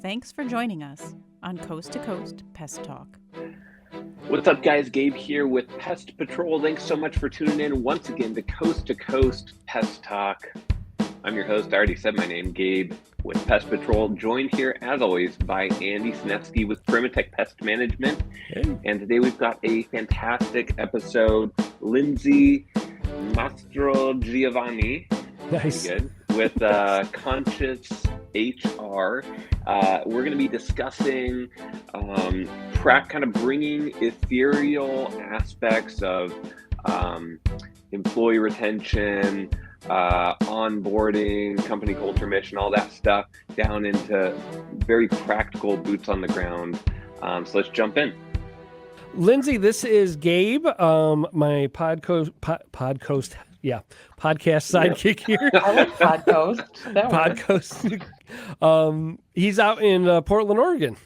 Thanks for joining us on Coast to Coast Pest Talk. What's up, guys? Gabe here with Pest Patrol. Thanks so much for tuning in once again to Coast Pest Talk. I'm your host. I already said my name, Gabe, with Pest Patrol. Joined here, as always, by Andy Snetsky with Primatech Pest Management. Hey. And today we've got a fantastic episode. Linsday Mastrogiovanni. Nice. Good. With Conscious HR. We're going to be discussing kind of bringing ethereal aspects of employee retention, onboarding, company culture, mission, all that stuff down into very practical boots on the ground. So let's jump in. Linsday, this is Gabe, my podcast sidekick here. I like Podcoast. He's out in Portland, Oregon.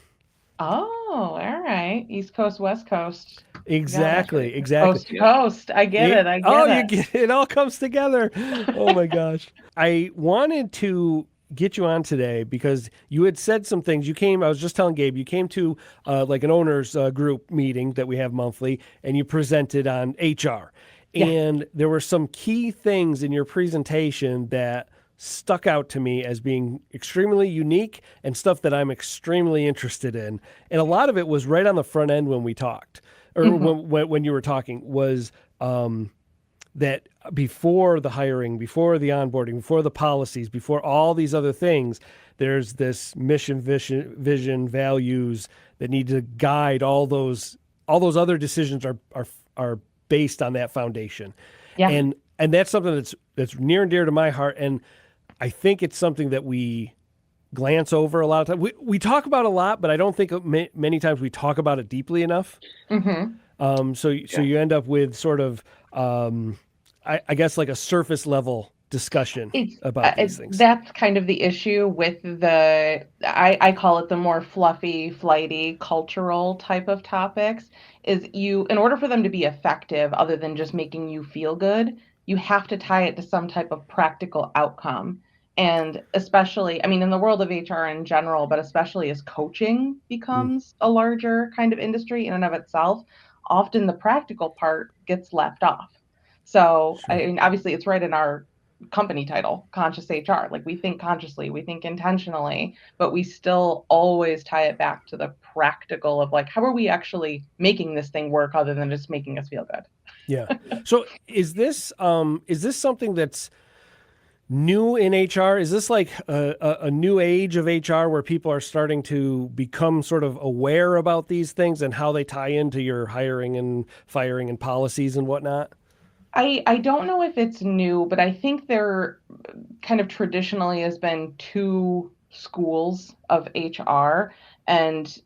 Oh, all right. East Coast, West Coast. Exactly. Coast to coast. I get it. You get it. All comes together. Oh my gosh. I wanted to get you on today because you had said some things. I was just telling Gabe, you came to like an owners group meeting that we have monthly, and you presented on HR. Yeah. And there were some key things in your presentation that stuck out to me as being extremely unique and stuff that I'm extremely interested in. And a lot of it was right on the front end when we talked, or when you were talking, was that before the hiring, before the onboarding, before the policies, before all these other things, there's this mission, vision, values that need to guide all those other decisions are based on that foundation. Yeah. And that's something that's near and dear to my heart. And I think it's something that we glance over a lot of times. We talk about a lot, but I don't think many times we talk about it deeply enough. Mm-hmm. So you end up with sort of, I guess, like a surface level discussion about these things. That's kind of the issue with I call it the more fluffy, flighty, cultural type of topics, is in order for them to be effective, other than just making you feel good, you have to tie it to some type of practical outcome. And especially, I mean, in the world of HR in general, but especially as coaching becomes a larger kind of industry in and of itself, often the practical part gets left off. So, sure. I mean, obviously it's right in our company title, Conscious HR. Like, we think consciously, we think intentionally, but we still always tie it back to the practical of, like, how are we actually making this thing work other than just making us feel good? Yeah. So is this something that's new in HR? Is this like a new age of HR where people are starting to become sort of aware about these things and how they tie into your hiring and firing and policies and whatnot? I don't know if it's new, but I think there kind of traditionally has been two schools of HR, and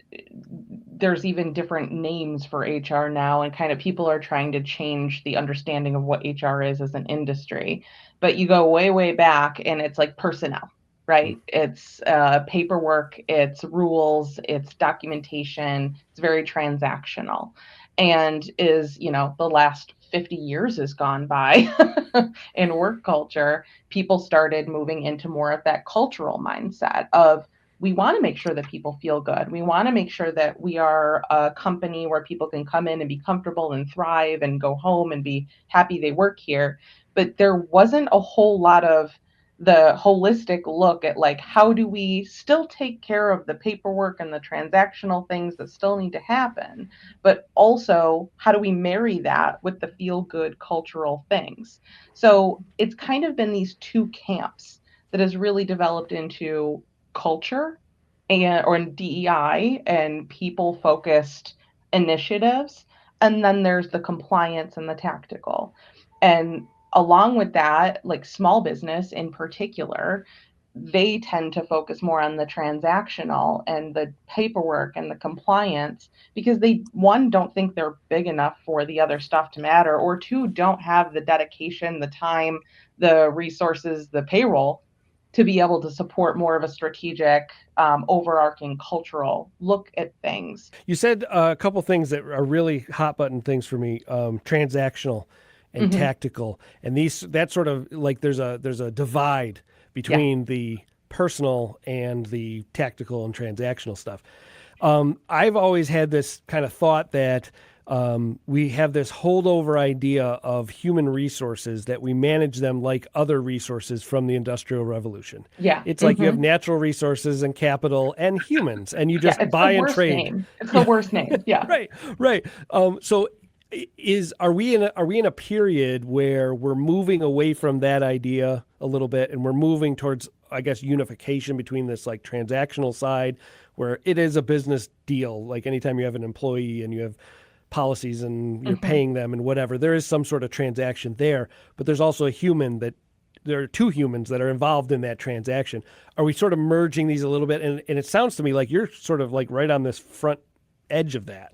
there's even different names for HR now, and kind of people are trying to change the understanding of what HR is as an industry. But you go way, way back, and it's like personnel, right? It's paperwork, it's rules, it's documentation, it's very transactional. And the last 50 years has gone by in work culture, people started moving into more of that cultural mindset of, we want to make sure that people feel good. We want to make sure that we are a company where people can come in and be comfortable and thrive and go home and be happy they work here. But there wasn't a whole lot of the holistic look at, like, how do we still take care of the paperwork and the transactional things that still need to happen, but also how do we marry that with the feel-good cultural things? So it's kind of been these two camps that has really developed into culture or in DEI and people-focused initiatives, and then there's the compliance and the tactical. And along with that, like small business in particular, they tend to focus more on the transactional and the paperwork and the compliance because they, one, don't think they're big enough for the other stuff to matter, or two, don't have the dedication, the time, the resources, the payroll to be able to support more of a strategic, overarching cultural look at things. You said a couple things that are really hot button things for me, transactional and tactical. And that's sort of like there's a divide between the personal and the tactical and transactional stuff. I've always had this kind of thought that we have this holdover idea of human resources, that we manage them like other resources from the Industrial Revolution. Yeah. It's like you have natural resources and capital and humans, and you just buy and trade. It's the worst name. Yeah. Right. So are we in a period where we're moving away from that idea a little bit, and we're moving towards, I guess, unification between this like transactional side, where it is a business deal, like anytime you have an employee and you have policies and you're paying them and whatever, there is some sort of transaction there, but there's also there are two humans that are involved in that transaction. Are we sort of merging these a little bit? And it sounds to me like you're sort of like right on this front edge of that.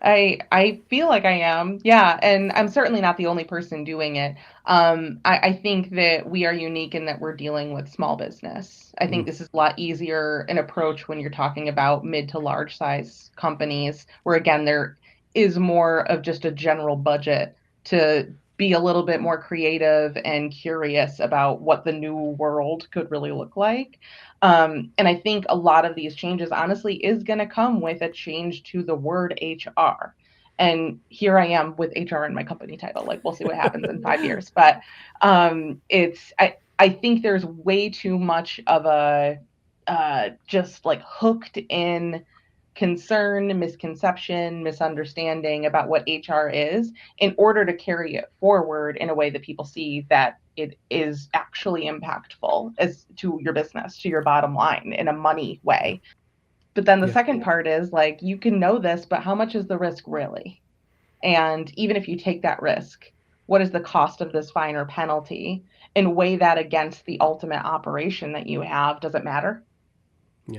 I feel like I am. Yeah. And I'm certainly not the only person doing it. I think that we are unique in that we're dealing with small business. I think this is a lot easier an approach when you're talking about mid to large size companies, where again, there is more of just a general budget to be a little bit more creative and curious about what the new world could really look like. And I think a lot of these changes, honestly, is going to come with a change to the word HR. And here I am with HR in my company title. Like, we'll see what happens in 5 years. But I think there's way too much of a just like hooked in concern, misconception, misunderstanding about what HR is, in order to carry it forward in a way that people see that it is actually impactful as to your business, to your bottom line in a money way. But then the second part is like, you can know this, but how much is the risk really? And even if you take that risk, what is the cost of this fine or penalty, and weigh that against the ultimate operation that you have? Does it matter?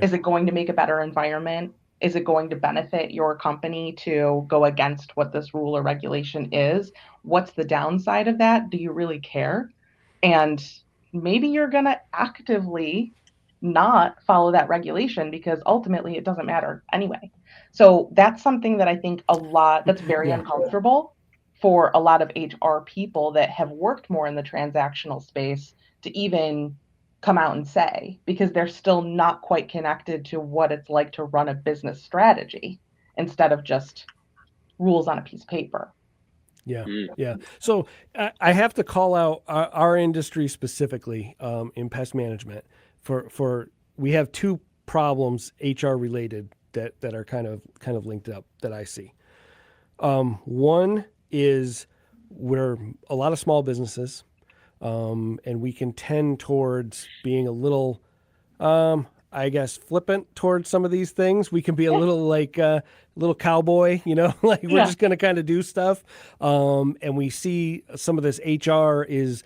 Is it going to make a better environment? Is it going to benefit your company to go against what this rule or regulation is? What's the downside of that? Do you really care? And maybe you're going to actively not follow that regulation because ultimately it doesn't matter anyway. So that's something that I think that's very uncomfortable for a lot of HR people that have worked more in the transactional space to even come out and say, because they're still not quite connected to what it's like to run a business strategy instead of just rules on a piece of paper. Yeah. So I have to call out our industry specifically in pest management for we have two problems HR related that are kind of linked up that I see. One is we're a lot of small businesses. And we can tend towards being a little, I guess, flippant towards some of these things. We can be a little like a little cowboy, like we're just going to kind of do stuff. And we see some of this HR is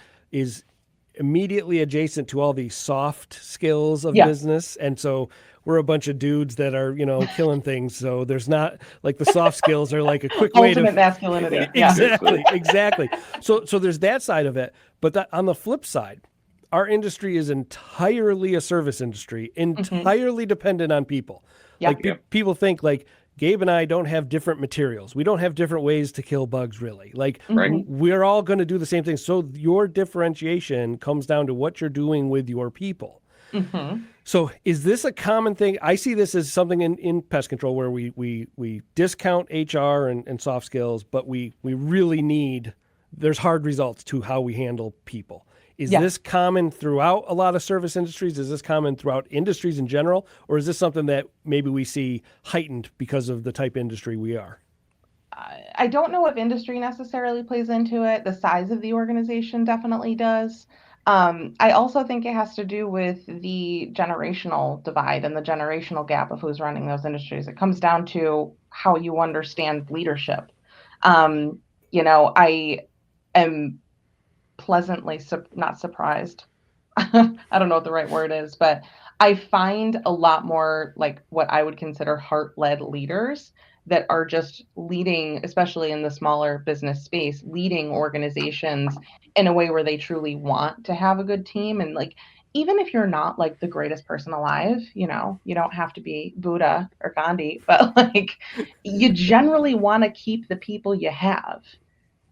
immediately adjacent to all these soft skills of business. And so we're a bunch of dudes that are, killing things. So there's not like the soft skills are like a quick way to ultimate masculinity. Exactly. So there's that side of it. But on the flip side, our industry is entirely a service industry, entirely dependent on people. People think like Gabe and I don't have different materials. We don't have different ways to kill bugs, really. Like we're all going to do the same thing. So your differentiation comes down to what you're doing with your people. So is this a common thing? I see this as something in pest control where we discount HR and soft skills, but we really there's hard results to how we handle people. Is this common throughout a lot of service industries? Is this common throughout industries in general? Or is this something that maybe we see heightened because of the type of industry we are? I don't know if industry necessarily plays into it. The size of the organization definitely does. I also think it has to do with the generational divide and the generational gap of who's running those industries. It comes down to how you understand leadership. I am pleasantly not surprised. I don't know what the right word is, but I find a lot more like what I would consider heart-led leaders that are just leading, especially in the smaller business space, leading organizations in a way where they truly want to have a good team. And like, even if you're not like the greatest person alive, you don't have to be Buddha or Gandhi, but like you generally want to keep the people you have.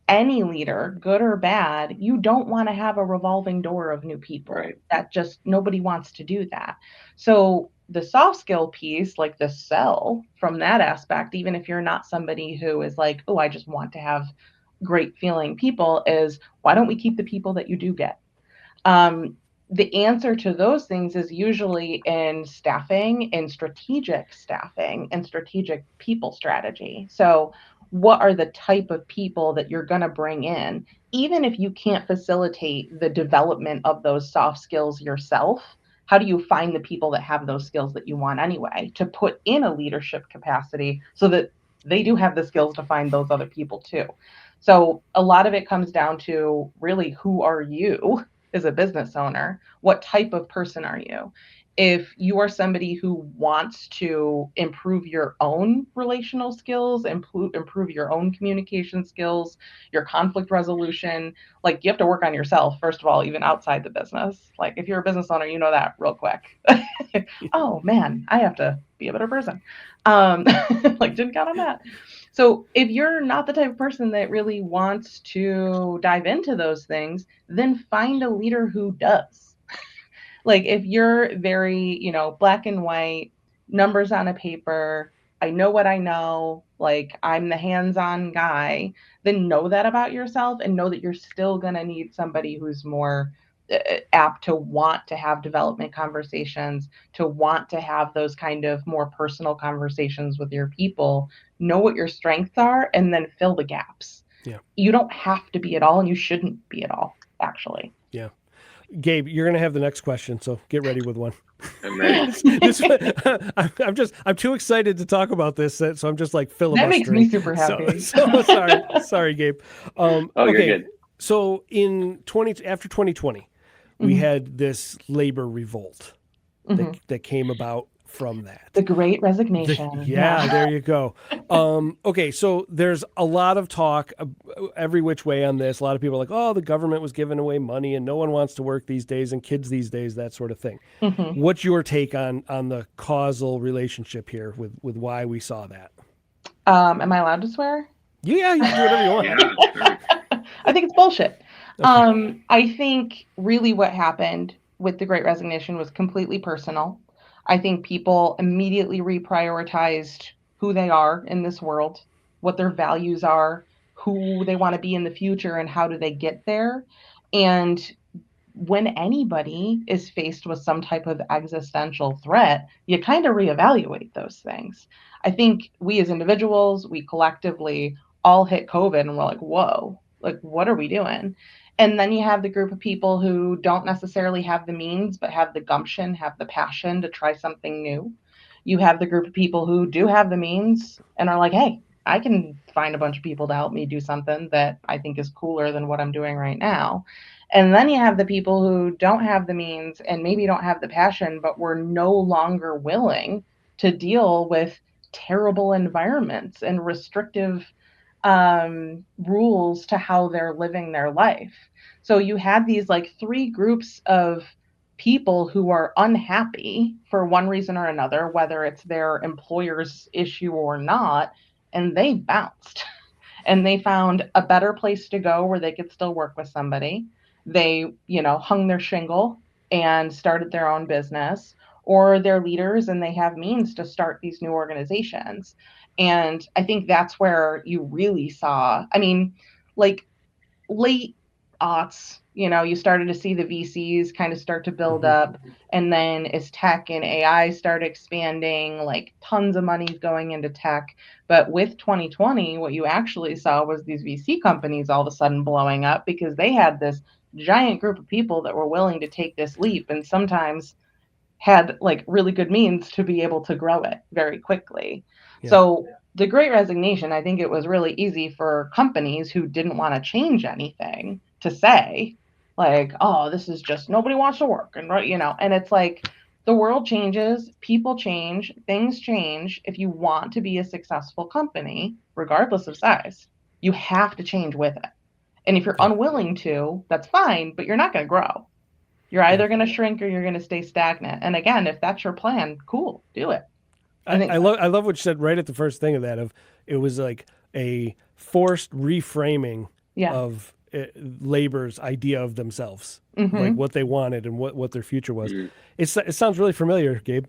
any leader, good or bad, you don't want to have a revolving door of new people. Right. That just nobody wants to do that. So the soft skill piece, like the sell from that aspect, even if you're not somebody who is like, oh, I just want to have great feeling people, is why don't we keep the people that you do get? The answer to those things is usually in staffing, in strategic staffing, and strategic people strategy. So what are the type of people that you're going to bring in, even if you can't facilitate the development of those soft skills yourself? How do you find the people that have those skills that you want anyway to put in a leadership capacity so that they do have the skills to find those other people too? So a lot of it comes down to really, who are you as a business owner? What type of person are you? If you are somebody who wants to improve your own relational skills, improve your own communication skills, your conflict resolution, like you have to work on yourself, first of all, even outside the business. Like if you're a business owner, you know that real quick. Oh man, I have to be a better person. Like didn't count on that. So if you're not the type of person that really wants to dive into those things, then find a leader who does. Like if you're very, black and white, numbers on a paper, I know what I know, like I'm the hands-on guy, then know that about yourself and know that you're still going to need somebody who's more apt to want to have development conversations, to want to have those kind of more personal conversations with your people, know what your strengths are, and then fill the gaps. Yeah. You don't have to be it all, and you shouldn't be it all, actually. Yeah. Gabe, you're going to have the next question, so get ready with one. I'm ready. I'm too excited to talk about this, so I'm just like filibustering. That makes me super happy. So sorry, Gabe. You're good. So after 2020, we had this labor revolt that came about from that. The Great Resignation. There you go. Okay, so there's a lot of talk every which way on this. A lot of people are like, oh, the government was giving away money and no one wants to work these days, and kids these days, that sort of thing. What's your take on the causal relationship here with why we saw that? Am I allowed to swear? Yeah, you can do whatever you want. Yeah, sure. I think it's bullshit. Okay. I think really what happened with the Great Resignation was completely personal. I think people immediately reprioritized who they are in this world, what their values are, who they want to be in the future, and how do they get there. And when anybody is faced with some type of existential threat, you kind of reevaluate those things. I think we as individuals, we collectively all hit COVID and we're like, whoa, like, what are we doing? And then you have the group of people who don't necessarily have the means, but have the gumption, have the passion to try something new. You have the group of people who do have the means and are like, hey, I can find a bunch of people to help me do something that I think is cooler than what I'm doing right now. And then you have the people who don't have the means and maybe don't have the passion, but were no longer willing to deal with terrible environments and restrictive rules to how they're living their life. So you had these like three groups of people who are unhappy for one reason or another, whether it's their employer's issue or not, and they bounced and they found a better place to go where they could still work with somebody. They, hung their shingle and started their own business, or they're leaders and they have means to start these new organizations. And I think that's where you really saw, like late aughts, you started to see the VCs kind of start to build up. And then as tech and AI start expanding, like tons of money going into tech. But with 2020, what you actually saw was these VC companies all of a sudden blowing up because they had this giant group of people that were willing to take this leap and sometimes had like really good means to be able to grow it very quickly. Yeah. So the Great Resignation, I think it was really easy for companies who didn't want to change anything to say like, oh, this is just nobody wants to work. And, and it's like the world changes, people change, things change. If you want to be a successful company, regardless of size, you have to change with it. And if you're unwilling to, that's fine, but you're not going to grow. You're either going to shrink or you're going to stay stagnant. And again, if that's your plan, cool, do it. I love what you said right at the first thing of that. It was like a forced reframing Yeah. of labor's idea of themselves, Mhm. like what they wanted and what their future was. Mhm. It sounds really familiar, Gabe.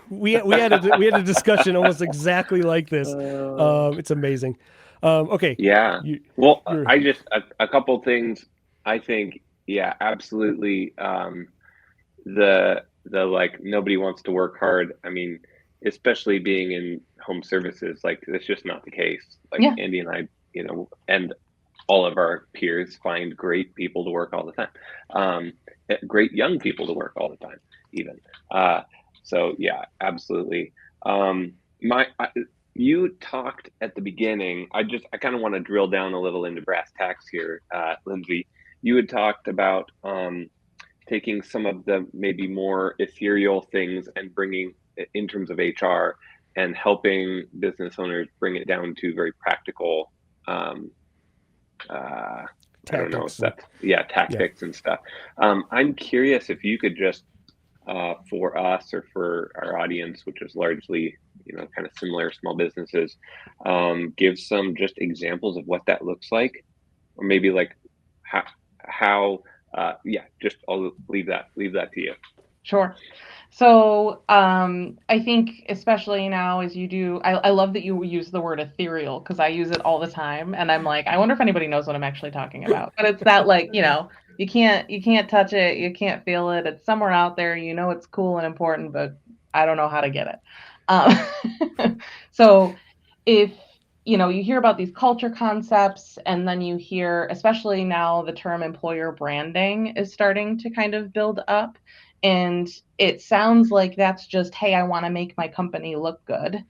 We had a discussion almost exactly like this. It's amazing. Okay. Yeah. You, Well, you're I just a couple things. I think, yeah, absolutely. The like nobody wants to work hard. I mean, especially being in home services, like that's just not the case. Like Yeah. Andy and I, and all of our peers find great people to work all the time. Great young people to work all the time, even. So yeah, absolutely. My You talked at the beginning. I kind of want to drill down a little into brass tacks here, Lindsay. You had talked about taking some of the maybe more ethereal things and bringing in terms of HR and helping business owners bring it down to very practical. I don't know if tactics. that's tactics and stuff. I'm curious if you could just for us or for our audience, which is largely kind of similar small businesses, give some just examples of what that looks like, or maybe like how just I'll leave that to you. Sure. So I think especially now as you do, I love that you use the word ethereal because I use it all the time, and I'm like, I wonder if anybody knows what I'm actually talking about. But it's that like, you can't touch it, you can't feel it. It's somewhere out there. It's cool and important, but I don't know how to get it. So if you hear about these culture concepts, and then you hear, especially now, the term employer branding is starting to kind of build up. And it sounds like that's just, hey, I want to make my company look good.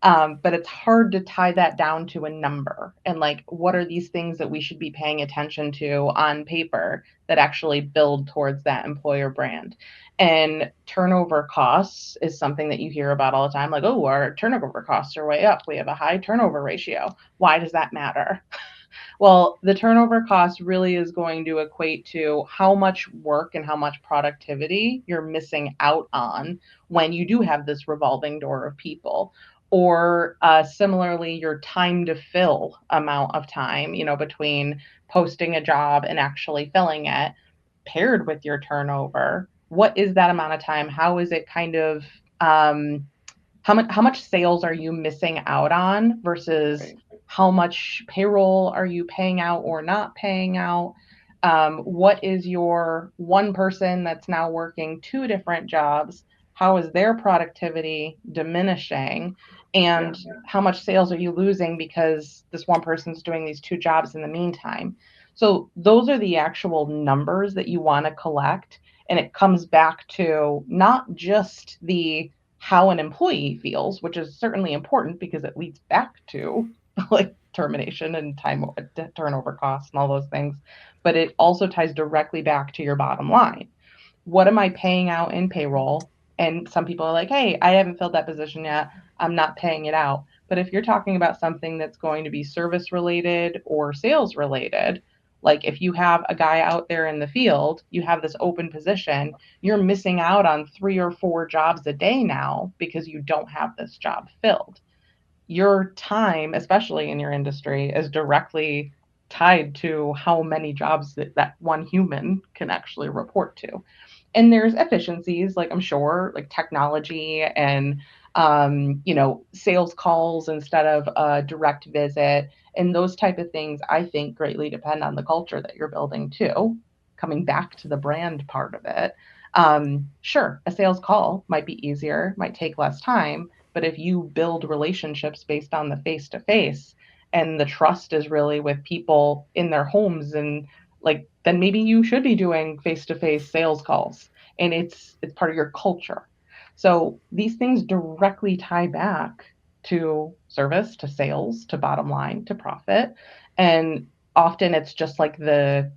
But it's hard to tie that down to a number. And like, what are these things that we should be paying attention to on paper that actually build towards that employer brand? And turnover costs is something that you hear about all the time. Like, oh, our turnover costs are way up. We have a high turnover ratio. Why does that matter? Well, the turnover cost really is going to equate to how much work and how much productivity you're missing out on when you do have this revolving door of people. Or similarly, your time to fill amount of time, between posting a job and actually filling it, paired with your turnover. What is that amount of time? How is it kind of, how much sales are you missing out on versus Right. how much payroll are you paying out or not paying out? What is your one person that's now working two different jobs? How is their productivity diminishing? And how much sales are you losing because this one person's doing these two jobs in the meantime? So those are the actual numbers that you want to collect. And it comes back to not just the how an employee feels, which is certainly important because it leads back to like termination and time turnover costs and all those things, but it also ties directly back to your bottom line. What am I paying out in payroll? And some people are like, hey, I haven't filled that position yet, I'm not paying it out. But if you're talking about something that's going to be service related or sales related, like if you have a guy out there in the field, you have this open position, you're missing out on 3 or 4 jobs a day now because you don't have this job filled. Your time, especially in your industry, is directly tied to how many jobs that one human can actually report to. And there's efficiencies, like I'm sure, like technology and sales calls instead of a direct visit, and those type of things, I think, greatly depend on the culture that you're building too. Coming back to the brand part of it, sure, a sales call might be easier, might take less time, but if you build relationships based on the face to face, and the trust is really with people in their homes, and like, then maybe you should be doing face to face sales calls, and it's part of your culture. So these things directly tie back to service, to sales, to bottom line, to profit. And often it's just like the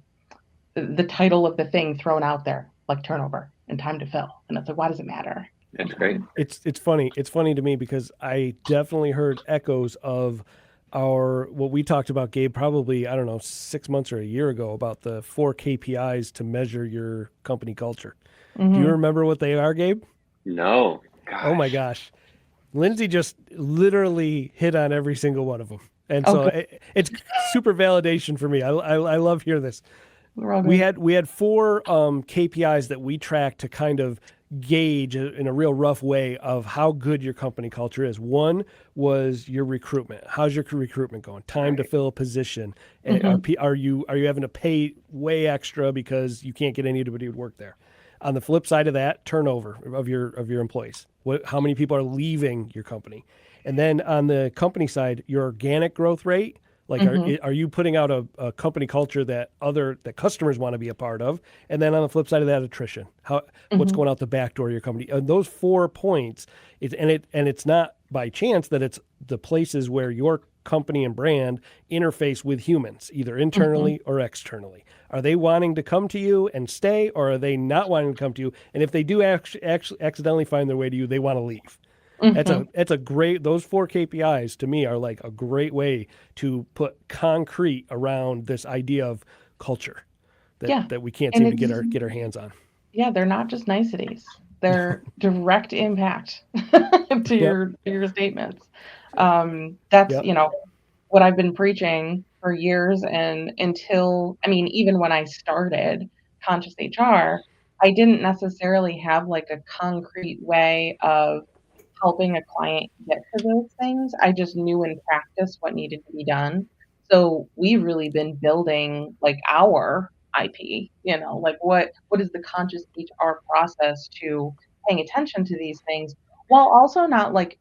title of the thing thrown out there, like turnover and time to fill. And it's like, why does it matter? That's great. It's funny. It's funny to me because I definitely heard echoes of what we talked about, Gabe, probably, I don't know, 6 months or a year ago, about the 4 KPIs to measure your company culture. Mm-hmm. Do you remember what they are, Gabe? No. Gosh. Oh my gosh. Lindsay just literally hit on every single one of them. And so Okay. it's super validation for me. I love hearing this. We're all We good. had 4 KPIs that we track to kind of gauge in a real rough way of how good your company culture is. One was your recruitment. How's your recruitment going? Time to Right. fill a position. Mhm. Are you having to pay way extra because you can't get anybody to work there? On the flip side of that, turnover of your employees. How many people are leaving your company? And then on the company side, your organic growth rate. Like, Mhm. are you putting out a company culture that customers want to be a part of? And then on the flip side of that, attrition. What's Mhm. going out the back door of your company? And those 4 points, it's not by chance that it's the places where your company and brand interface with humans, either Mhm. internally or externally. Are they wanting to come to you and stay, or are they not wanting to come to you? And if they do actually accidentally find their way to you, they want to leave. Mhm. That's a great, those 4 KPIs to me are like a great way to put concrete around this idea of culture Yeah. that we can't And seem to it's get our hands on. yeah, they're not just niceties. They're direct impact to Yep. your statements. That's, Yep. what I've been preaching for years, and until I mean, even when I started Conscious HR, I didn't necessarily have like a concrete way of helping a client get to those things. I just knew in practice what needed to be done. So we've really been building like our IP, like what is the conscious HR process to paying attention to these things while also not like,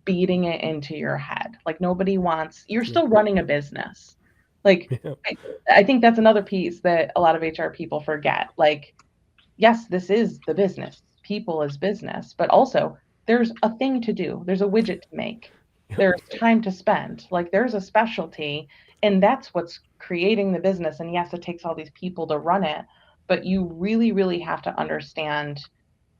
beating it into your head. Like nobody wants, you're Yeah. still running a business. Like Yeah. I, I think that's another piece that a lot of HR people forget. Like yes, this is the business. People is business, but also there's a thing to do. There's a widget to make. Yep. There's time to spend. Like there's a specialty, and that's what's creating the business. And yes, it takes all these people to run it, but you really, really have to understand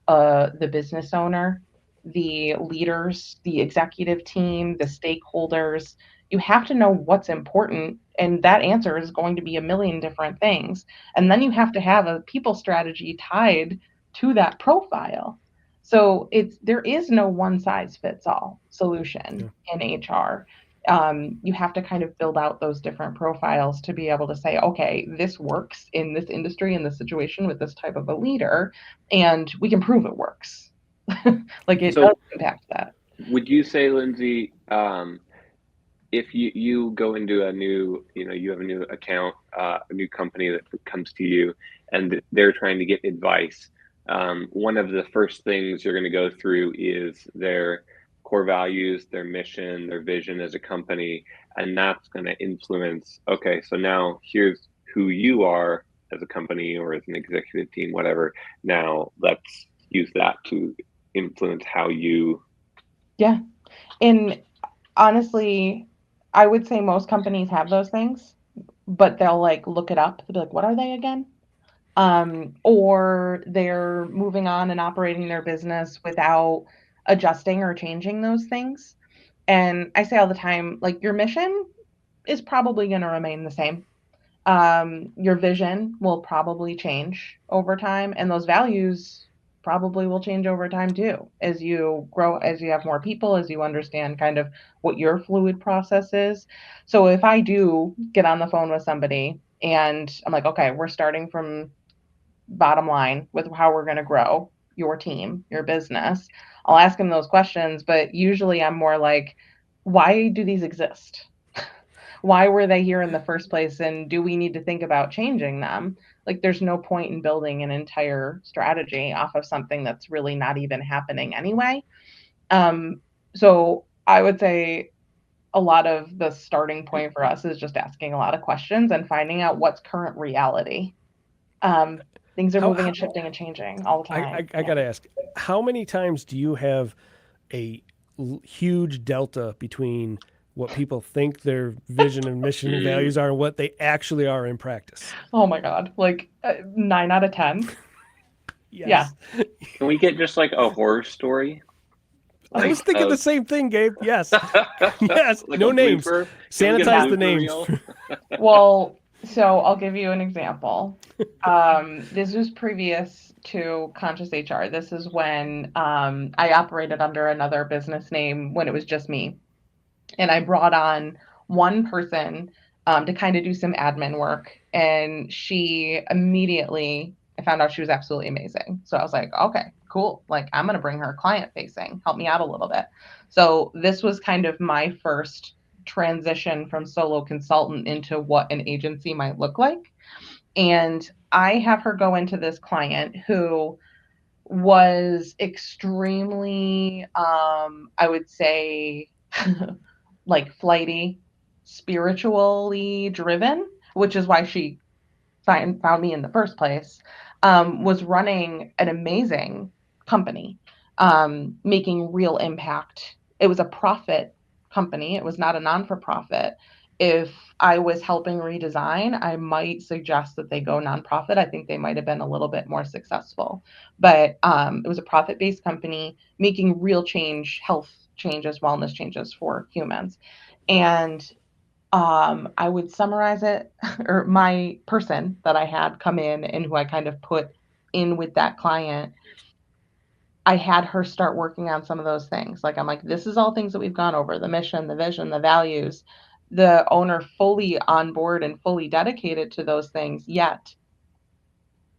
the business owner, the leaders, the executive team, the stakeholders. You have to know what's important, and that answer is going to be a million different things. And then you have to have a people strategy tied to that profile. So there is no one size fits all Yeah. solution in HR. You have to kind of build out those different profiles to be able to say, okay, this works in this industry, in this situation with this type of a leader, and we can prove it works. Like it does So impact that. would you say, Lindsay, if you go into a new, you have a new account, a new company that comes to you, and they're trying to get advice, one of the first things you're going to go through is their core values, their mission, their vision as a company, and that's going to influence, okay, so now here's who you are as a company or as an executive team, whatever. Now let's use that to influence how you. Yeah. And honestly, I would say most companies have those things, but they'll like look it up. They'll be like, what are they again? Or they're moving on and operating their business without adjusting or changing those things. And I say all the time, like your mission is probably going to remain the same. Your vision will probably change over time, and those values probably will change over time too as you grow, as you have more people, as you understand kind of what your fluid process is. So if I do get on the phone with somebody and I'm like, okay, we're starting from bottom line with how we're going to grow your team, your business, I'll ask them those questions, but usually I'm more like, why do these exist? Why were they here in the first place? And do we need to think about changing them? Like, there's no point in building an entire strategy off of something that's really not even happening anyway. Um, so I would say a lot of the starting point for us is just asking a lot of questions and finding out what's current reality. Um, Things are How, moving how and shifting and changing all the time. I got to ask, how many times do you have a huge delta between what people think their vision and mission and values are and what they actually are in practice? Oh my God. Like 9 out of 10. Yeah. Yes. Can we get just like a horror story? I Like was thinking the same thing, Gabe. Yes. Yes. like a No names. blooper. Can we get a Sanitize Yeah. the blooper names. reel? Well, so I'll give you an example. This was previous to Conscious HR. This is when I operated under another business name when it was just me. And I brought on one person to kind of do some admin work. And she immediately, I found out she was absolutely amazing. So I was like, okay, cool. Like, I'm going to bring her client facing, help me out a little bit. So this was kind of my first transition from solo consultant into what an agency might look like. And I have her go into this client who was extremely, I would say, like flighty, spiritually driven, which is why she found me in the first place, was running an amazing company, making real impact. It was a profit company. It was not a non-for-profit. If I was helping redesign, I might suggest that they go nonprofit. I think they might have been a little bit more successful. But it was a profit-based company making real change, health changes, wellness changes for humans. And I would summarize it, or my person that I had come in and who I kind of put in with that client, I had her start working on some of those things. Like, I'm like, this is all things that we've gone over, the mission, the vision, the values, the owner fully on board and fully dedicated to those things, yet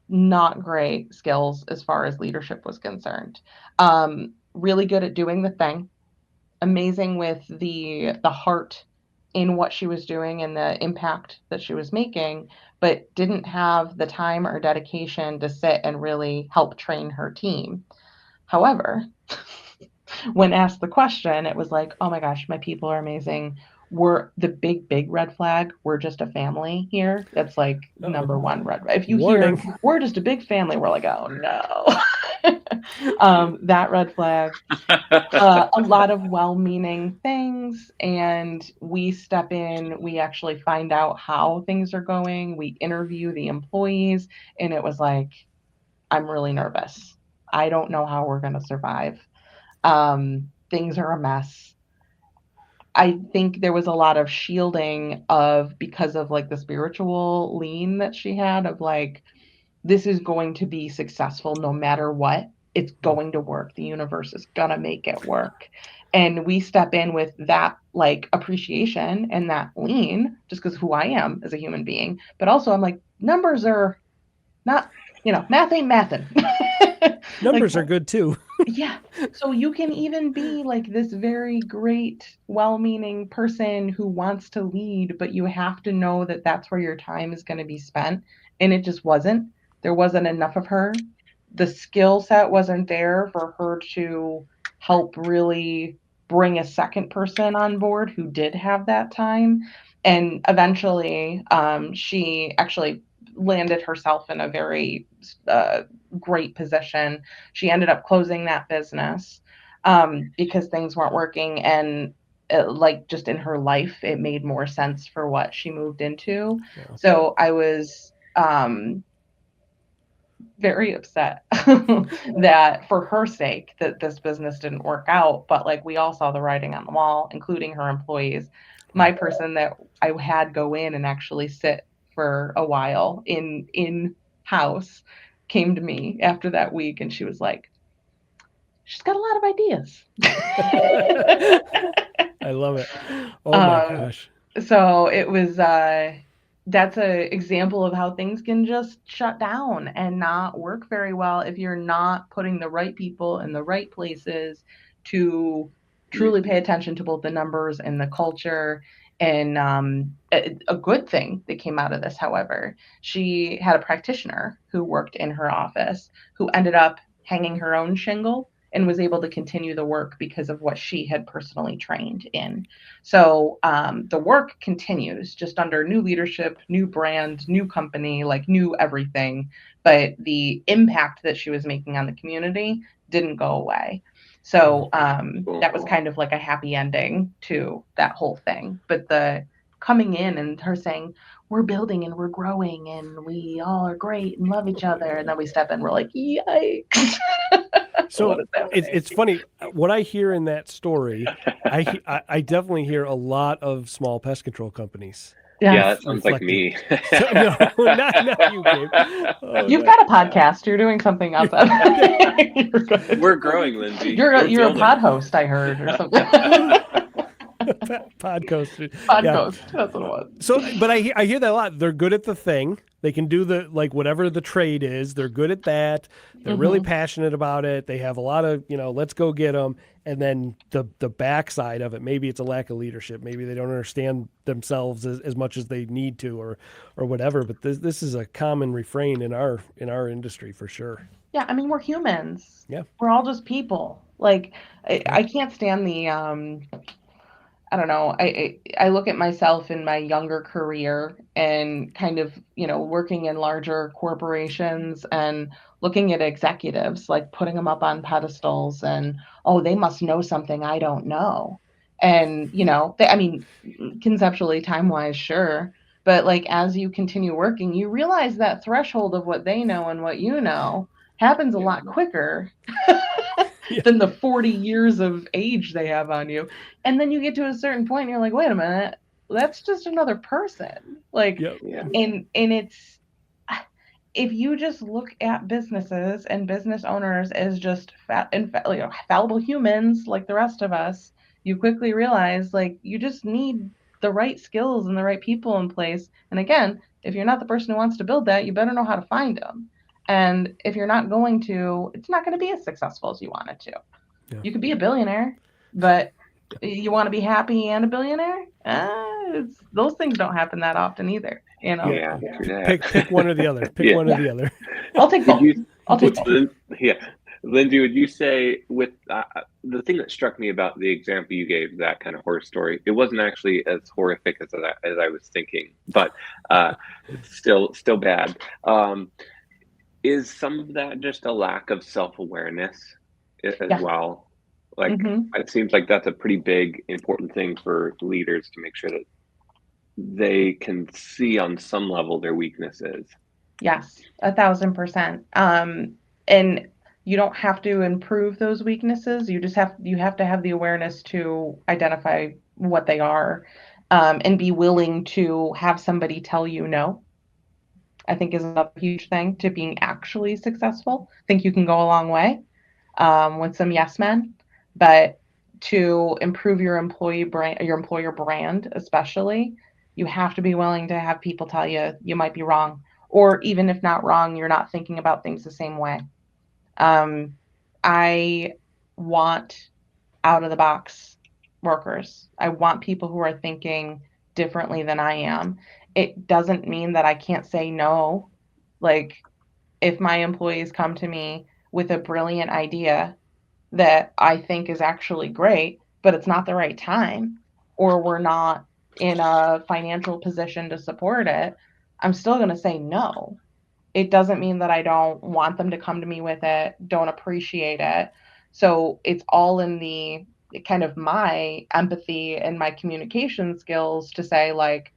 not great skills as far as leadership was concerned. Really good at doing the thing, amazing with the heart in what she was doing and the impact that she was making, but didn't have the time or dedication to sit and really help train her team. However, when asked the question, it was like, oh my gosh, my people are amazing. We're the big red flag. We're just a family here. That's like number one red. If you Warning. hear we're just a big family, we're like, oh no. That red flag. A lot of well-meaning things, and we step in. We actually find out how things are going. We interview the employees, and it was like, I'm really nervous. I don't know how we're going to survive. Things are a mess. I think there was a lot of shielding because of like the spiritual lean that she had of like, this is going to be successful no matter what. It's going to work. The universe is going to make it work. And we step in with that like appreciation and that lean just because of who I am as a human being. But also I'm like, numbers are not, math ain't mathin'. Numbers are good too. Yeah. So you can even be like this very great, well-meaning person who wants to lead, but you have to know that that's where your time is going to be spent. And it just wasn't. There wasn't enough of her. The skill set wasn't there for her to help really bring a second person on board who did have that time. And eventually, she actually landed herself in a very great position. She ended up closing that business because things weren't working, and like just in her life, it made more sense for what she moved into. Yeah. So I was very upset that for her sake that this business didn't work out, but like we all saw the writing on the wall, including her employees. My person that I had go in and actually sit for a while in house came to me after that week, and she was like, she's got a lot of ideas. I love it. Oh my gosh. So it was that's an example of how things can just shut down and not work very well if you're not putting the right people in the right places to truly pay attention to both the numbers and the culture. And a good thing that came out of this, however, she had a practitioner who worked in her office who ended up hanging her own shingle and was able to continue the work because of what she had personally trained in. So the work continues just under new leadership, new brand, new company, like new everything. But the impact that she was making on the community didn't go away. So that was kind of like a happy ending to that whole thing. But the coming in and her saying, we're building and we're growing and we all are great and love each other. And then we step in, we're like, yikes. So it's funny. What I hear in that story, I definitely hear a lot of small pest control companies. Yeah, that sounds like me. So, no, not you, Gabe. Oh, You've got a podcast. You're doing something outside. We're growing, Lindsay. You're a pod host, I heard, or something. Pod coaster. Pod Yeah. ghost. That's what it was. So, but I hear that a lot. They're good at the thing. They can do the, like, whatever the trade is. They're good at that. They're really passionate about it. They have a lot of, let's go get them. And then the backside of it, maybe it's a lack of leadership. Maybe they don't understand themselves as much as they need to, or whatever. But this is a common refrain in our industry for sure. Yeah, I mean, we're humans. Yeah. We're all just people. Like, I can't stand the, I don't know. I look at myself in my younger career and kind of, working in larger corporations and looking at executives, like putting them up on pedestals and, oh, they must know something I don't know. And, I mean, conceptually, time-wise, sure. But like, as you continue working, you realize that threshold of what they know and what you know happens a lot quicker than the 40 years of age they have on you. And then you get to a certain point and you're like, wait a minute, that's just another person. Like, and it's, if you just look at businesses and business owners as just fallible humans like the rest of us, you quickly realize, like, you just need the right skills and the right people in place. And again, if you're not the person who wants to build that, you better know how to find them. And if you're not going to, it's not going to be as successful as you want it to. Yeah. You could be a billionaire, but you want to be happy and a billionaire? Those things don't happen that often either. Yeah. Pick one or the other. Pick one or the other. I'll take both. I'll take both. Yeah. Lindsay, would you say, with the thing that struck me about the example you gave, that kind of horror story, it wasn't actually as horrific as I was thinking, but it's still bad. Is some of that just a lack of self-awareness as well? Like, it seems like that's a pretty big, important thing for leaders to make sure that they can see on some level their weaknesses. Yes, 1,000%. And you don't have to improve those weaknesses. You have to have the awareness to identify what they are, and be willing to have somebody tell you no. I think is a huge thing to being actually successful. I think you can go a long way with some yes men, but to improve your employer brand, especially, you have to be willing to have people tell you you might be wrong, or even if not wrong, you're not thinking about things the same way. I want out of the box workers. I want people who are thinking differently than I am. It doesn't mean that I can't say no. Like, if my employees come to me with a brilliant idea that I think is actually great, but it's not the right time, or we're not in a financial position to support it, I'm still going to say no. It doesn't mean that I don't want them to come to me with it, don't appreciate it. So it's all in the kind of my empathy and my communication skills to say, like,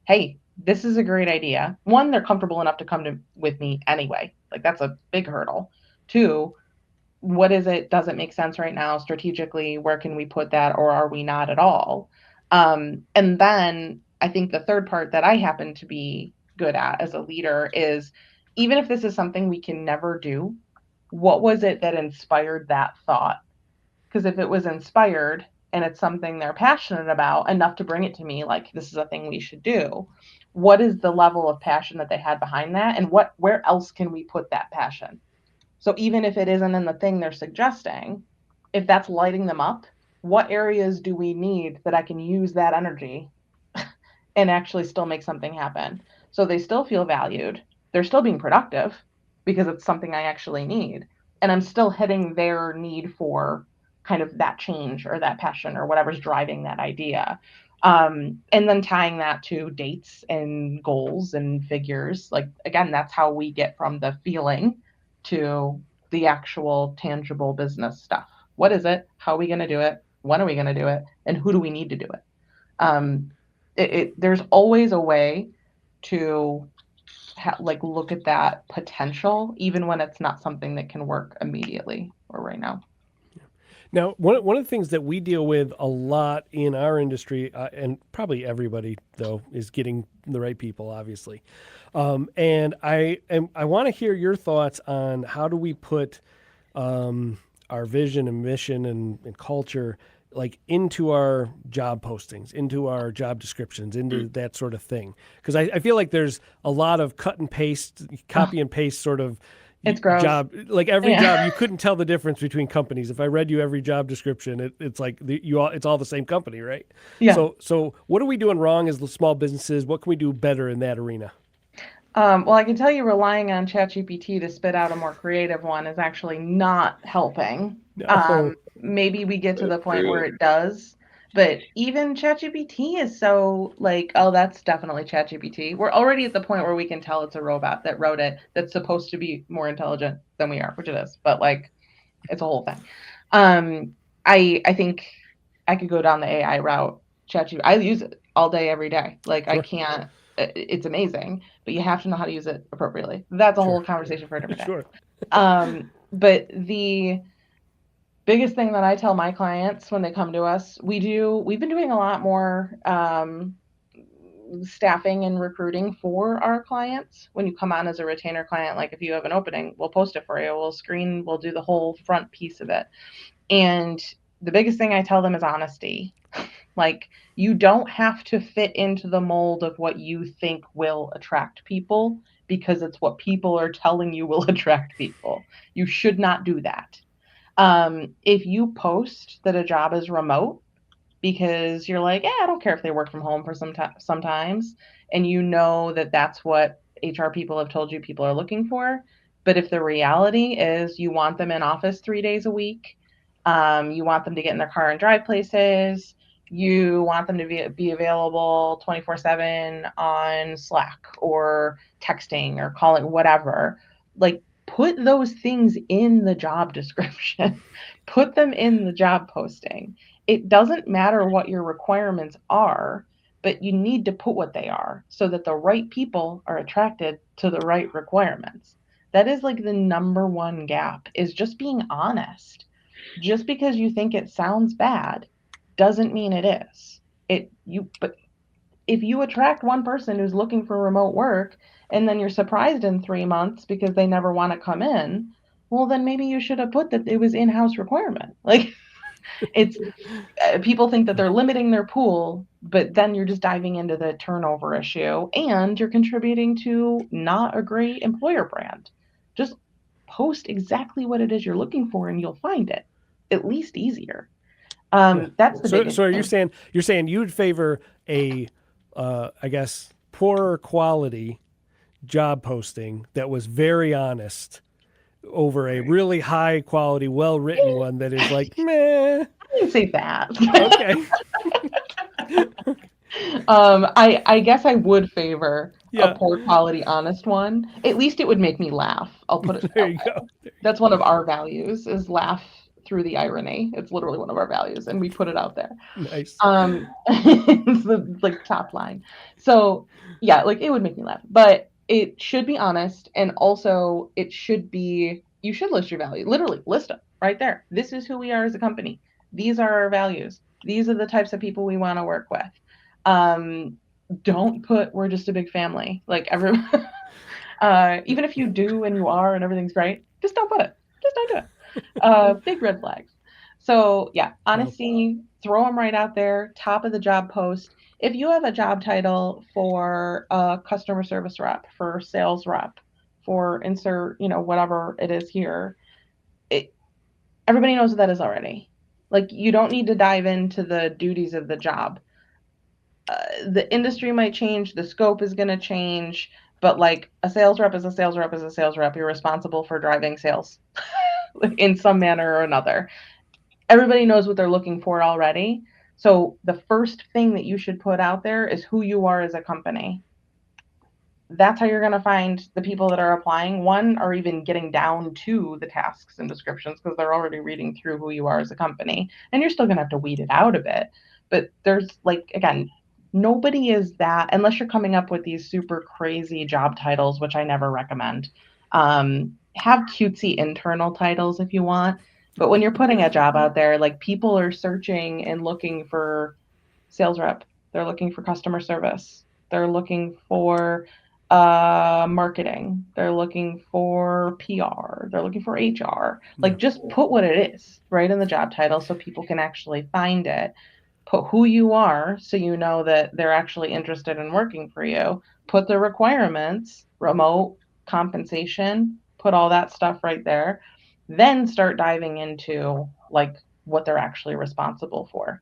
hey, this is a great idea. One, they're comfortable enough to come with me anyway. Like, that's a big hurdle. Two, what is it? Does it make sense right now strategically? Where can we put that, or are we not at all? And then I think the third part that I happen to be good at as a leader is, even if this is something we can never do, what was it that inspired that thought? Because if it was inspired and it's something they're passionate about enough to bring it to me, like, this is a thing we should do, what is the level of passion that they had behind that? And where else can we put that passion? So even if it isn't in the thing they're suggesting, if that's lighting them up, what areas do we need that I can use that energy and actually still make something happen? So they still feel valued. They're still being productive because it's something I actually need. And I'm still hitting their need for kind of that change or that passion or whatever's driving that idea. And then tying that to dates and goals and figures. Like, again, that's how we get from the feeling to the actual tangible business stuff. What is it? How are we going to do it? When are we going to do it? And who do we need to do it? There's always a way to look at that potential, even when it's not something that can work immediately or right now. Now, one of the things that we deal with a lot in our industry, and probably everybody, though, is getting the right people, obviously. And I want to hear your thoughts on how do we put our vision and mission and culture like into our job postings, into our job descriptions, into that sort of thing? Because I feel like there's a lot of cut and paste, copy and paste sort of It's gross. job. Like every Yeah. job, you couldn't tell the difference between companies. If I read you every job description, it's like it's all the same company, right? Yeah. So what are we doing wrong as the small businesses? What can we do better in that arena? Well, I can tell you relying on ChatGPT to spit out a more creative one is actually not helping. No. Maybe we get to the That's point where true. it does, but even ChatGPT is so like, oh, that's definitely ChatGPT. We're already at the point where we can tell it's a robot that wrote it that's supposed to be more intelligent than we are, which it is, but like, it's a whole thing. I think I could go down the AI route. ChatGPT, I use it all day, every day. Like I Sure. can't. It's amazing, but you have to know how to use it appropriately. That's a Sure. whole conversation for a different day. Sure. But the biggest thing that I tell my clients when they come to us, we've been doing a lot more staffing and recruiting for our clients. When you come on as a retainer client, like if you have an opening, we'll post it for you. We'll screen, we'll do the whole front piece of it. And the biggest thing I tell them is honesty. Like, you don't have to fit into the mold of what you think will attract people because it's what people are telling you will attract people. You should not do that. If you post that a job is remote because you're like, I don't care if they work from home for sometimes, and you know that that's what HR people have told you people are looking for. But if the reality is you want them in office 3 days a week, you want them to get in their car and drive places, you want them to be available 24/7 on Slack or texting or calling, whatever, like put those things in the job description, put them in the job posting. It doesn't matter what your requirements are, but you need to put what they are so that the right people are attracted to the right requirements. That is like the number one gap, is just being honest. Just because you think it sounds bad doesn't mean it is. But if you attract one person who's looking for remote work and then you're surprised in 3 months because they never want to come in, well, then maybe you should have put that it was in-house requirement. Like, it's people think that they're limiting their pool, but then you're just diving into the turnover issue and you're contributing to not a great employer brand. Just post exactly what it is you're looking for and you'll find it at least easier. That's the biggest So are thing. you're saying you would favor a I guess poorer quality job posting that was very honest over a really high quality, well written one that is like, meh. I didn't say that. Okay. I guess I would favor a Yeah. poor quality, honest one. At least it would make me laugh. I'll put it There that you way. go. That's one of our values, is laugh through the irony. It's literally one of our values, and we put it out there. Nice. It's the like top line. So yeah, like it would make me laugh, but it should be honest, and also it should be, you should list your value. Literally list them right there. This is who we are as a company. These are our values. These are the types of people we want to work with. Don't put we're just a big family. Like everyone, even if you do and you are and everything's great, just don't put it. Just don't do it. Big red flags. So yeah, honesty, throw them right out there, top of the job post. If you have a job title for a customer service rep, for sales rep, for insert, whatever it is here, everybody knows what that is already. Like, you don't need to dive into the duties of the job. The industry might change, the scope is going to change, but like a sales rep is a sales rep is a sales rep. You're responsible for driving sales in some manner or another. Everybody knows what they're looking for already. So the first thing that you should put out there is who you are as a company. That's how you're going to find the people that are applying, one, or even getting down to the tasks and descriptions, because they're already reading through who you are as a company. And you're still going to have to weed it out a bit. But there's, like, again, nobody is that, unless you're coming up with these super crazy job titles, which I never recommend. Have cutesy internal titles if you want. But when you're putting a job out there, like, people are searching and looking for sales rep. They're looking for customer service. They're looking for marketing. They're looking for PR. They're looking for HR. Like, just put what it is right in the job title so people can actually find it. Put who you are so you know that they're actually interested in working for you. Put the requirements, remote, compensation, put all that stuff right there. Then start diving into like what they're actually responsible for.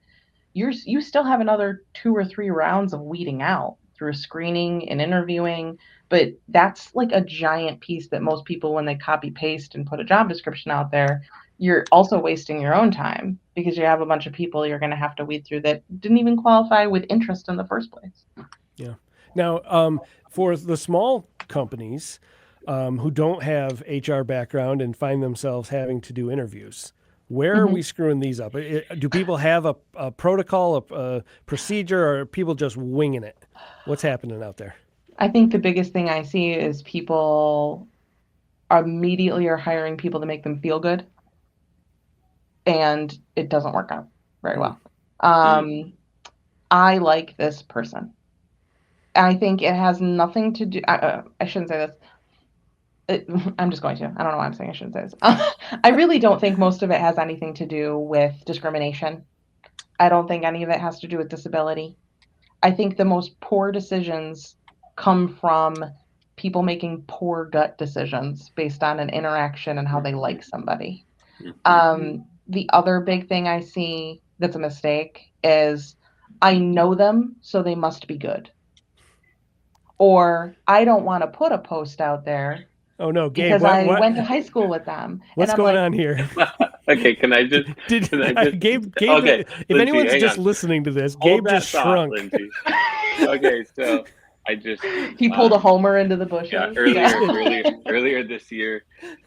You still have another 2 or 3 rounds of weeding out through screening and interviewing, but that's like a giant piece that most people, when they copy paste and put a job description out there, you're also wasting your own time because you have a bunch of people you're going to have to weed through that didn't even qualify with interest in the first place. Yeah. Now, for the small companies who don't have HR background and find themselves having to do interviews, where are we screwing these up? Do people have a protocol, a procedure, or are people just winging it? What's happening out there? I think the biggest thing I see is people immediately are hiring people to make them feel good, and it doesn't work out very well. I like this person. I think it has nothing to do. I shouldn't say this. I'm just going to. I don't know why I'm saying I shouldn't say this. I really don't think most of it has anything to do with discrimination. I don't think any of it has to do with disability. I think the most poor decisions come from people making poor gut decisions based on an interaction and how they like somebody. The other big thing I see that's a mistake is I know them, so they must be good. Or I don't want to put a post out there Oh no, Gabe! because I went to high school with them. What's and I'm going like, on here? Okay, can I just? Gabe? Okay, if Lindsay, anyone's just on. listening to this, Hold Gabe that just thought, shrunk. Lindsay. Okay, so I just he pulled a homer into the bushes. Yeah, earlier this year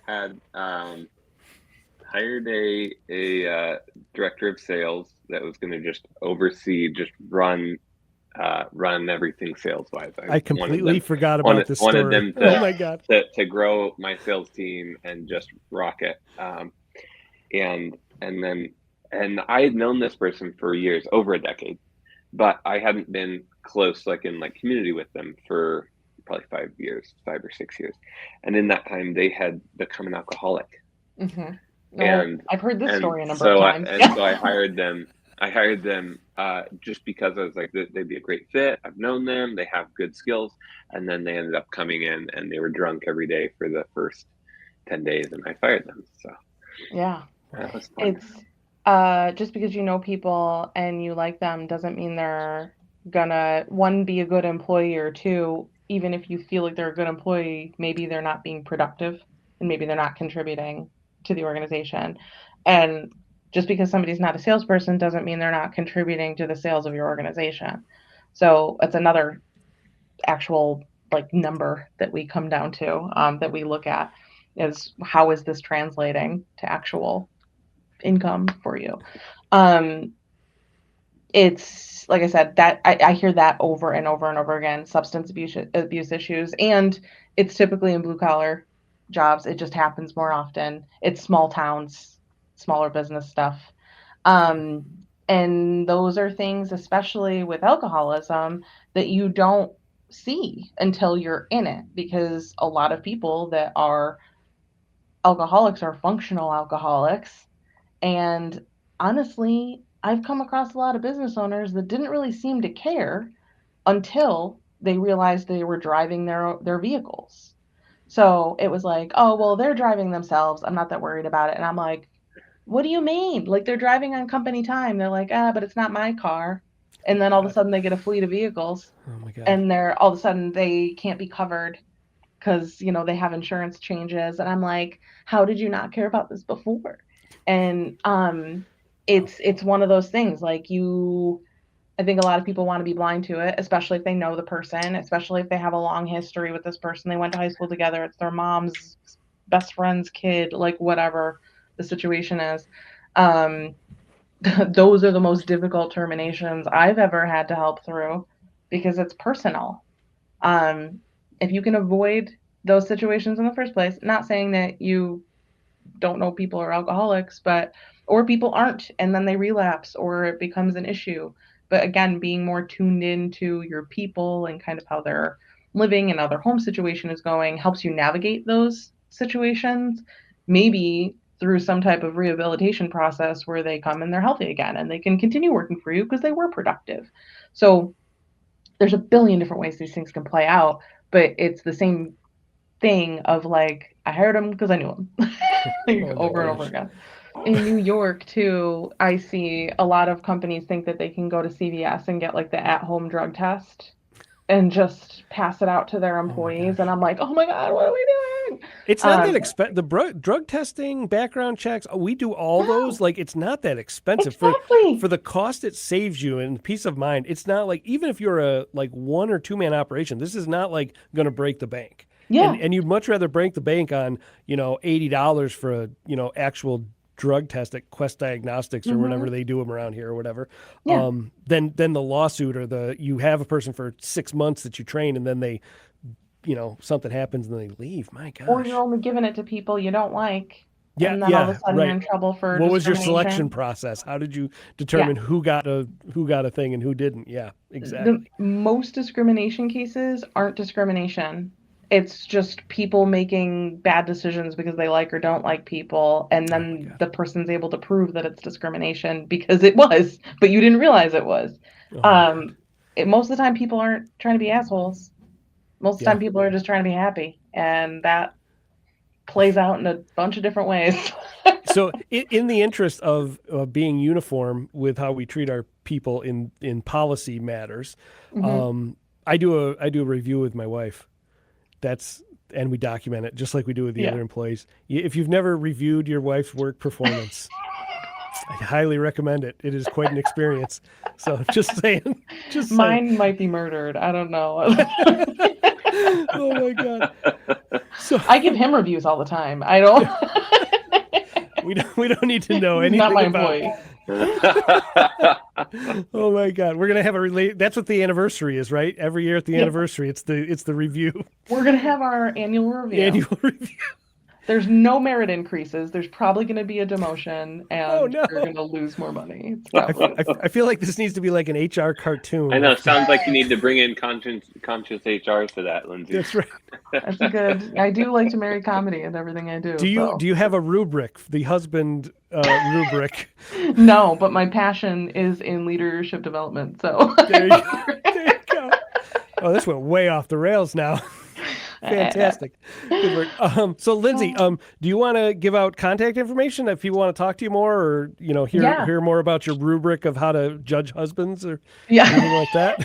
had hired a director of sales that was going to just oversee, just run everything sales wise. I completely forgot about this story. Wanted them Oh my god! to grow my sales team and just rock it. And I had known this person for years, over a decade, but I hadn't been close, like in community with them for probably 5 years, 5 or 6 years. And in that time, they had become an alcoholic. Mm-hmm. And I've heard this story a number of times. So I hired them. Just because I was like, they'd be a great fit. I've known them. They have good skills. And then they ended up coming in and they were drunk every day for the first 10 days and I fired them. So yeah, that was fun. It's just because you know people and you like them doesn't mean they're gonna, one, be a good employee, or two, even if you feel like they're a good employee, maybe they're not being productive and maybe they're not contributing to the organization. And just because somebody's not a salesperson doesn't mean they're not contributing to the sales of your organization. So it's another actual number that we come down to, that we look at, is how is this translating to actual income for you. It's like I said, that I hear that over and over and over again, substance abuse issues, and it's typically in blue collar jobs. It just happens more often. It's small towns, smaller business stuff. And those are things, especially with alcoholism, that you don't see until you're in it, because a lot of people that are alcoholics are functional alcoholics. And honestly, I've come across a lot of business owners that didn't really seem to care until they realized they were driving their vehicles. So it was like, oh, well, they're driving themselves, I'm not that worried about it. And I'm like, what do you mean? Like, they're driving on company time. They're like, but it's not my car. And then all of a sudden they get a fleet of vehicles. Oh my god! And they're all of a sudden they can't be covered because they have insurance changes. And I'm like, how did you not care about this before? And it's one of those things, like, I think a lot of people want to be blind to it, especially if they know the person, especially if they have a long history with this person. They went to high school together. It's their mom's best friend's kid, like whatever the situation is. Those are the most difficult terminations I've ever had to help through, because it's personal. If you can avoid those situations in the first place, not saying that you don't know people are alcoholics, or people aren't, and then they relapse or it becomes an issue. But again, being more tuned into your people and kind of how they're living and how their home situation is going, helps you navigate those situations, maybe through some type of rehabilitation process where they come and they're healthy again and they can continue working for you because they were productive. So there's a billion different ways these things can play out, but it's the same thing of like, I hired him because I knew him over and over again. In New York too, I see a lot of companies think that they can go to CVS and get like the at-home drug test and just pass it out to their employees. And I'm like, oh my God, what are we doing? It's not that expensive. The drug testing, background checks, we do all those. Like, it's not that expensive. Exactly. For the cost it saves you and peace of mind. It's not like, even if you're a like 1 or 2 man operation, this is not like going to break the bank. Yeah. And you'd much rather break the bank on, $80 for a, actual drug test at Quest Diagnostics or whatever they do them around here or whatever, than the lawsuit or you have a person for 6 months that you train and then they, something happens and then they leave. My gosh. Or you're only giving it to people you don't like. Yeah, and then all of a sudden you're in trouble for what was your selection process? How did you determine who got a thing and who didn't? Yeah, exactly. Most discrimination cases aren't discrimination. It's just people making bad decisions because they like or don't like people. And then the person's able to prove that it's discrimination because it was, but you didn't realize it was. Most of the time people aren't trying to be assholes. Most of the time people are just trying to be happy. And that plays out in a bunch of different ways. So in the interest of being uniform with how we treat our people in policy matters, I do a review with my wife. And we document it just like we do with the other employees. If you've never reviewed your wife's work performance, I highly recommend it. It is quite an experience. So just saying. Mine might be murdered. I don't know. Oh my God. So I give him reviews all the time. I don't. we don't need to know anything Not my about employee. Oh my God, we're gonna have that's what the anniversary is, right? Every year at the anniversary, it's the review. We're gonna have our annual review. There's no merit increases. There's probably going to be a demotion, and you're going to lose more money. I feel like this needs to be like an HR cartoon. I know. It sounds like you need to bring in conscious HR to that, Lindsay. That's right. That's good. I do like to marry comedy in everything I do. Do you have a rubric, the husband rubric? No, but my passion is in leadership development. So there you go. Oh, this went way off the rails now. Fantastic. Good work. So Lindsay, do you want to give out contact information if people want to talk to you more or, hear more about your rubric of how to judge husbands or anything like that?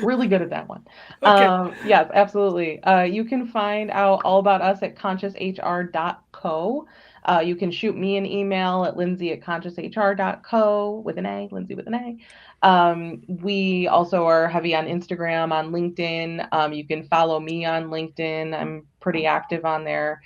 Really good at that one. Okay. Yes, absolutely. You can find out all about us at conscioushr.co. You can shoot me an email at lindsay@conscioushr.co with an A, Lindsay with an A. We also are heavy on Instagram, on LinkedIn. You can follow me on LinkedIn. I'm pretty active on there.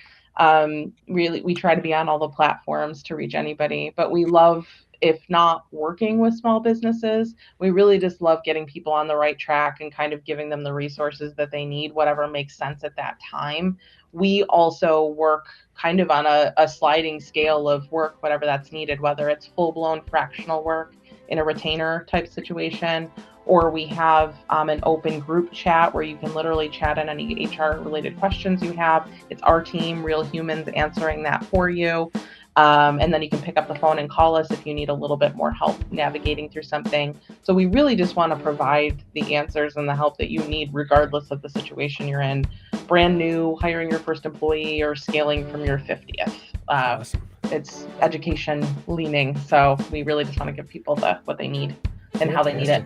Really, we try to be on all the platforms to reach anybody, but we love, if not working with small businesses, we really just love getting people on the right track and kind of giving them the resources that they need, whatever makes sense at that time. We also work kind of on a sliding scale of work, whatever that's needed, whether it's full-blown fractional work in a retainer type situation, or we have an open group chat where you can literally chat on any HR related questions you have. It's our team, real humans, answering that for you. And then you can pick up the phone and call us if you need a little bit more help navigating through something. So we really just want to provide the answers and the help that you need, regardless of the situation you're in. Brand new, hiring your first employee, or scaling from your 50th. Awesome. It's education leaning. So we really just want to give people what they need and how they need it.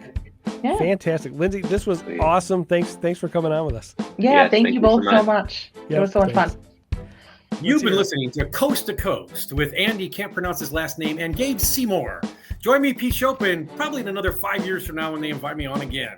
Yeah. Fantastic. Lindsay, this was awesome. Thanks for coming on with us. Yeah, thank you both so much. It was so much fun. You've been listening to Coast with Andy, can't pronounce his last name, and Gabe Seymour. Join me, Pete Chopin, probably in another 5 years from now when they invite me on again.